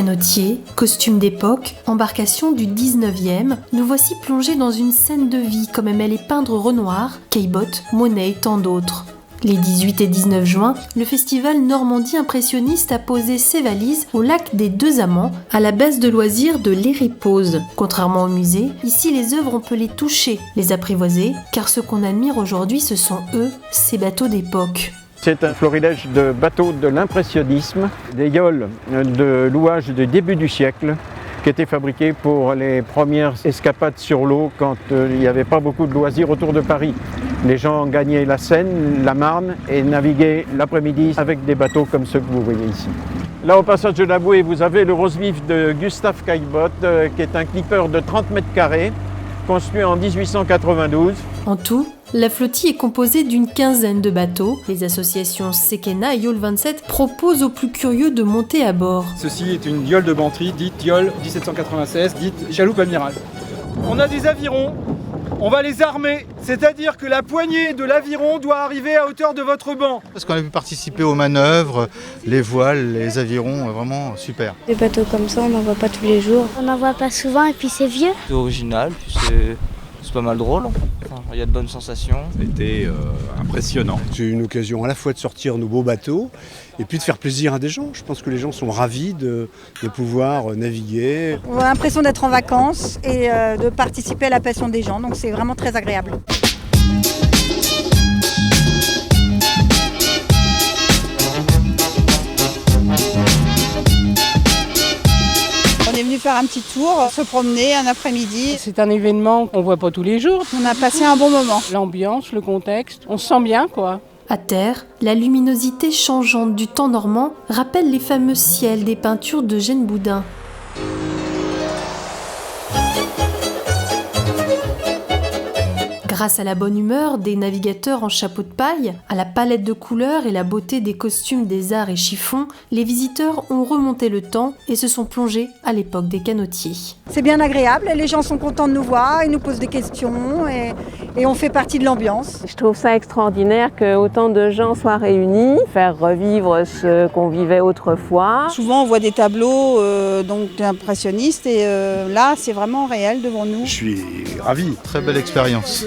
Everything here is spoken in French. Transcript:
Canotiers, costumes d'époque, embarcation du 19e, nous voici plongés dans une scène de vie comme aimait les peindre Renoir, Caillebotte, Monet et tant d'autres. Les 18 et 19 juin, le festival Normandie Impressionniste a posé ses valises au lac des Deux Amants, à la base de loisirs de l'Hérépose. Contrairement au musée, ici les œuvres on peut les toucher, les apprivoiser, car ce qu'on admire aujourd'hui ce sont eux, ces bateaux d'époque. C'est un florilège de bateaux de l'impressionnisme, des yoles de louage du début du siècle, qui étaient fabriqués pour les premières escapades sur l'eau quand il n'y avait pas beaucoup de loisirs autour de Paris. Les gens gagnaient la Seine, la Marne et naviguaient l'après-midi avec des bateaux comme ceux que vous voyez ici. Là, au passage de la bouée, vous avez le rose-vif de Gustave Caillebotte, qui est un clipper de 30 mètres carrés, construit en 1892. En tout, la flottille est composée d'une quinzaine de bateaux. Les associations Sekena et Yole 27 proposent aux plus curieux de monter à bord. Ceci est une yole de Bantry, dite yole 1796, dite chaloupe amiral. On a des avirons, on va les armer, c'est-à-dire que la poignée de l'aviron doit arriver à hauteur de votre banc. Parce qu'on a pu participer aux manœuvres, les voiles, les avirons, vraiment super. Des bateaux comme ça, on n'en voit pas tous les jours. On n'en voit pas souvent et puis c'est vieux. C'est original, puis c'est pas mal drôle. Enfin, il y a de bonnes sensations. C'était impressionnant. C'est une occasion à la fois de sortir nos beaux bateaux et puis de faire plaisir à des gens. Je pense que les gens sont ravis de pouvoir naviguer. On a l'impression d'être en vacances et de participer à la passion des gens, donc c'est vraiment très agréable. On est venu faire un petit tour, se promener un après-midi. C'est un événement qu'on voit pas tous les jours. On a passé un bon moment. L'ambiance, le contexte, on se sent bien quoi. À terre, la luminosité changeante du temps normand rappelle les fameux ciels des peintures d'Eugène Boudin. Grâce à la bonne humeur des navigateurs en chapeau de paille, à la palette de couleurs et la beauté des costumes des arts et chiffons, les visiteurs ont remonté le temps et se sont plongés à l'époque des canotiers. C'est bien agréable, les gens sont contents de nous voir, ils nous posent des questions et on fait partie de l'ambiance. Je trouve ça extraordinaire que autant de gens soient réunis, faire revivre ce qu'on vivait autrefois. Souvent on voit des tableaux donc impressionnistes et là c'est vraiment réel devant nous. Je suis ravi. Très belle expérience.